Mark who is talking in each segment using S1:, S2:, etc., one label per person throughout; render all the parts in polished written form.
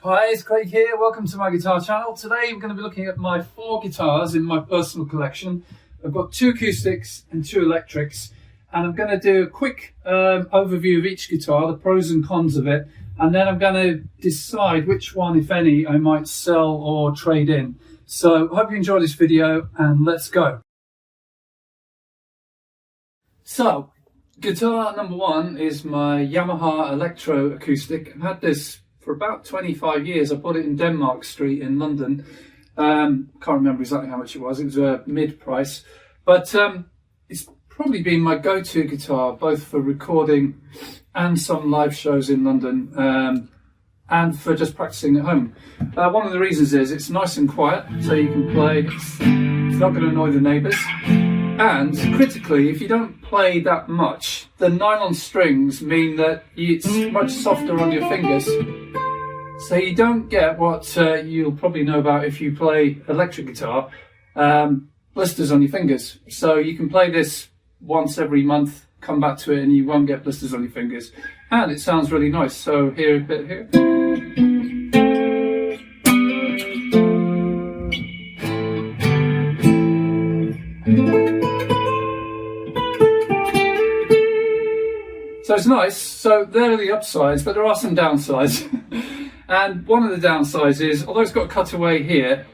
S1: Hi, it's Craig here. Welcome to my guitar channel. Today I'm going to be looking at my 4 guitars in my personal collection. I've got 2 acoustics and 2 electrics, and I'm going to do a quick overview of each guitar, the pros and cons of it, and then I'm going to decide which one, if any, I might sell or trade in. So I hope you enjoy this video, and let's go. So guitar number 1 is my Yamaha Electro-Acoustic. I've had this for about 25 years. I bought it in Denmark Street in London. Can't remember exactly how much it was. It was a mid-price, but it's probably been my go-to guitar, both for recording and some live shows in London, and for just practicing at home. One of the reasons is it's nice and quiet, so you can play. It's not going to annoy the neighbours. And critically, if you don't play that much, the nylon strings mean that it's much softer on your fingers. So you don't get what you'll probably know about if you play electric guitar, blisters on your fingers. So you can play this once every month, come back to it, and you won't get blisters on your fingers. And it sounds really nice. So here, a bit here. So it's nice. So there are the upsides, but there are some downsides. And one of the downsides is, although it's got a cutaway here,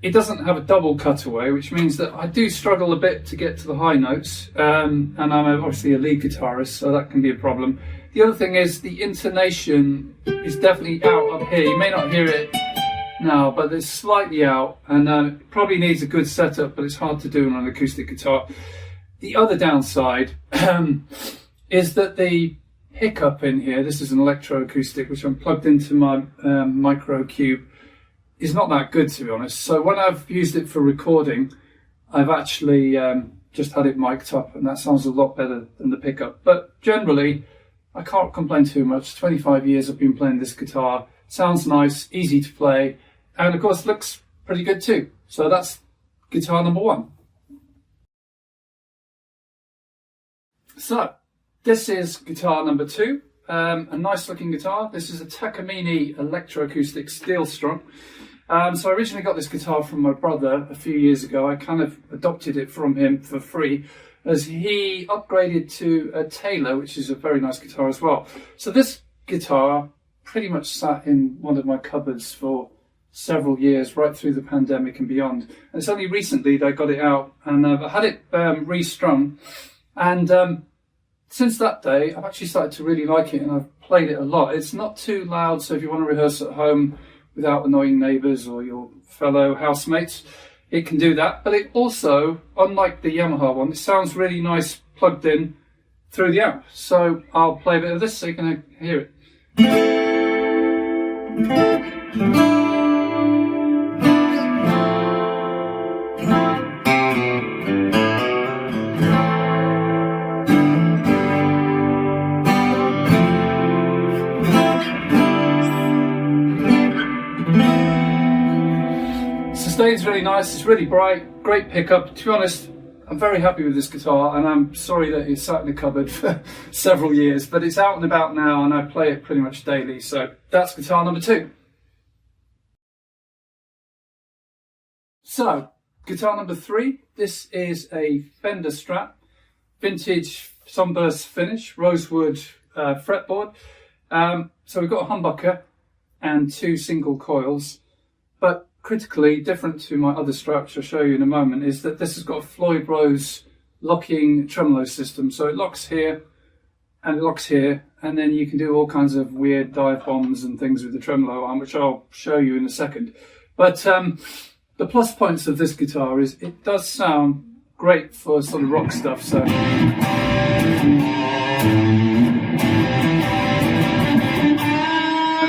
S1: it doesn't have a double cutaway, which means that I do struggle a bit to get to the high notes. And I'm obviously a lead guitarist, so that can be a problem. The other thing is the intonation is definitely out up here. You may not hear it now, but it's slightly out, and it probably needs a good setup, but it's hard to do on an acoustic guitar. The other downside is that the hiccup in here, this is an electro-acoustic which I'm plugged into my micro cube, is not that good, to be honest. So when I've used it for recording, I've actually just had it mic'd up, and that sounds a lot better than the pickup. But generally, I can't complain too much. 25 years I've been playing this guitar. Sounds nice, easy to play, and of course looks pretty good too. So that's guitar number 1. So this is guitar number 2, a nice looking guitar. This is a Takamine Electro-Acoustic steel strung. So I originally got this guitar from my brother a few years ago. I kind of adopted it from him for free as he upgraded to a Taylor, which is a very nice guitar as well. So this guitar pretty much sat in one of my cupboards for several years, right through the pandemic and beyond. And it's only recently that I got it out, and I had it restrung, and since that day I've actually started to really like it, and I've played it a lot. It's not too loud, so if you want to rehearse at home without annoying neighbours or your fellow housemates, it can do that. But it also, unlike the Yamaha one, it sounds really nice plugged in through the amp. So I'll play a bit of this so you can hear it. Sustain's really nice, it's really bright, great pickup. To be honest, I'm very happy with this guitar, and I'm sorry that it's sat in the cupboard for several years, but it's out and about now and I play it pretty much daily. So that's guitar number 2. So guitar number 3, this is a Fender Strat, vintage sunburst finish, rosewood fretboard. So we've got a humbucker and 2 single coils, but critically different to my other Strat, which I'll show you in a moment, is that this has got a Floyd Rose locking tremolo system. So it locks here and it locks here, and then you can do all kinds of weird dive bombs and things with the tremolo arm, which I'll show you in a second. But the plus points of this guitar is it does sound great for sort of rock stuff. So and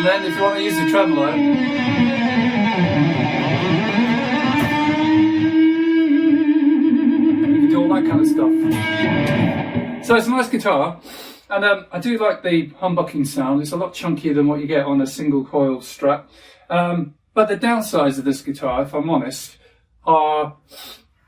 S1: then if you want to use the tremolo, all that kind of stuff. So it's a nice guitar, and I do like the humbucking sound. It's a lot chunkier than what you get on a single coil Strat. But the downsides of this guitar, if I'm honest, are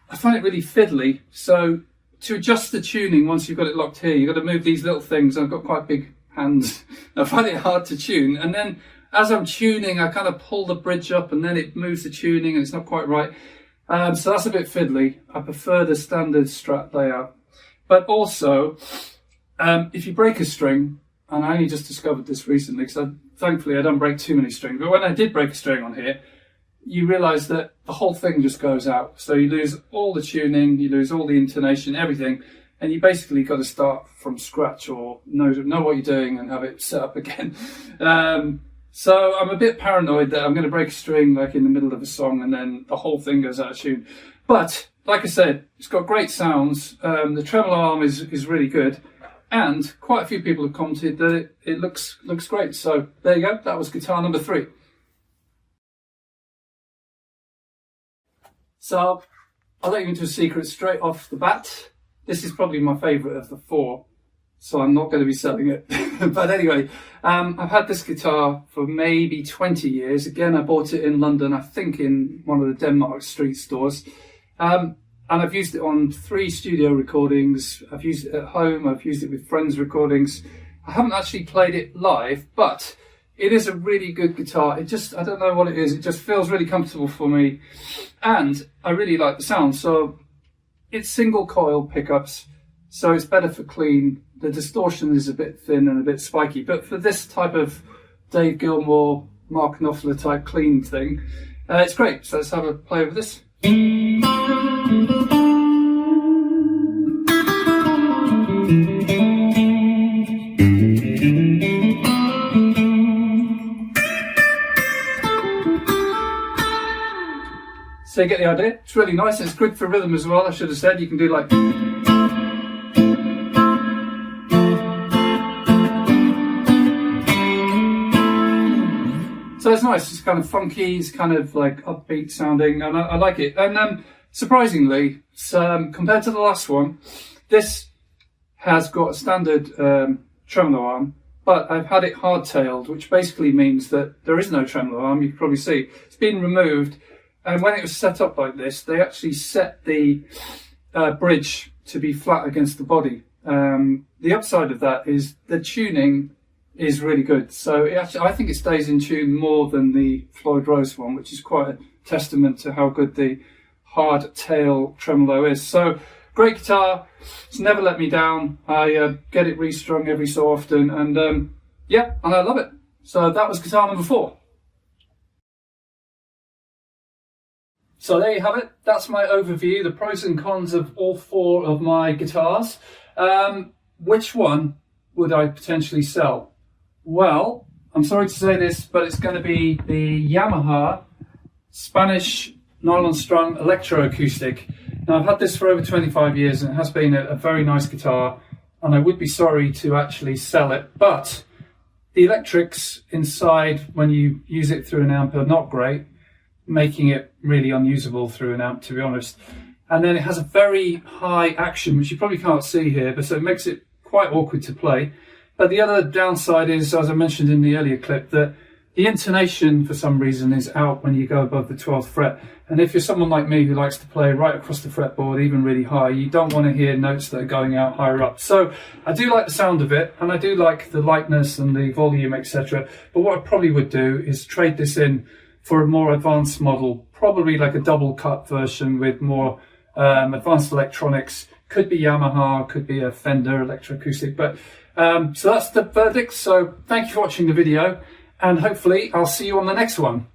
S1: I find it really fiddly. So to adjust the tuning once you've got it locked here, you've got to move these little things. I've got quite big hands. I find it hard to tune, and then as I'm tuning, I kind of pull the bridge up and then it moves the tuning and it's not quite right. So that's a bit fiddly. I prefer the standard Strat layout. But also, if you break a string, and I only just discovered this recently because thankfully I don't break too many strings, but when I did break a string on here, you realise that the whole thing just goes out. So you lose all the tuning, you lose all the intonation, everything, and you basically got to start from scratch or know what you're doing and have it set up again. So I'm a bit paranoid that I'm going to break a string like in the middle of a song and then the whole thing goes out of tune. But like I said, it's got great sounds. The tremolo arm is really good. And quite a few people have commented that it looks great. So there you go. That was guitar number 3. So I'll let you into a secret straight off the bat. This is probably my favourite of the 4. So I'm not going to be selling it. But anyway, I've had this guitar for maybe 20 years. Again, I bought it in London, I think in one of the Denmark street stores. And I've used it on 3 studio recordings. I've used it at home. I've used it with friends' recordings. I haven't actually played it live, but it is a really good guitar. I don't know what it is. It just feels really comfortable for me. And I really like the sound. So it's single coil pickups. So it's better for clean. The distortion is a bit thin and a bit spiky. But for this type of Dave Gilmour, Mark Knopfler type clean thing, it's great. So let's have a play with this. So you get the idea. It's really nice. It's good for rhythm as well. I should have said you can do like. So it's nice. It's kind of funky. It's kind of like upbeat sounding, and I like it. And surprisingly, compared to the last one, this has got a standard tremolo arm, but I've had it hard-tailed, which basically means that there is no tremolo arm. You can probably see it's been removed. And when it was set up like this, they actually set the bridge to be flat against the body. The upside of that is the tuning is really good. So I think it stays in tune more than the Floyd Rose one, which is quite a testament to how good the hard tail tremolo is. So great guitar. It's never let me down. I get it restrung every so often, and yeah, and I love it. So that was guitar number 4. So there you have it. That's my overview, the pros and cons of all 4 of my guitars. Which one would I potentially sell? Well, I'm sorry to say this, but it's going to be the Yamaha Spanish nylon strung Electro-Acoustic. Now, I've had this for over 25 years and it has been a very nice guitar, and I would be sorry to actually sell it, but the electrics inside when you use it through an amp are not great, making it really unusable through an amp, to be honest. And then it has a very high action, which you probably can't see here, but so it makes it quite awkward to play. But the other downside is, as I mentioned in the earlier clip, that the intonation for some reason is out when you go above the 12th fret. And if you're someone like me who likes to play right across the fretboard, even really high, you don't want to hear notes that are going out higher up. So I do like the sound of it, and I do like the lightness and the volume, etc. But what I probably would do is trade this in for a more advanced model, probably like a double cut version with more advanced electronics. Could be Yamaha, could be a Fender Electro-Acoustic, but so that's the verdict. So thank you for watching the video, and hopefully I'll see you on the next one.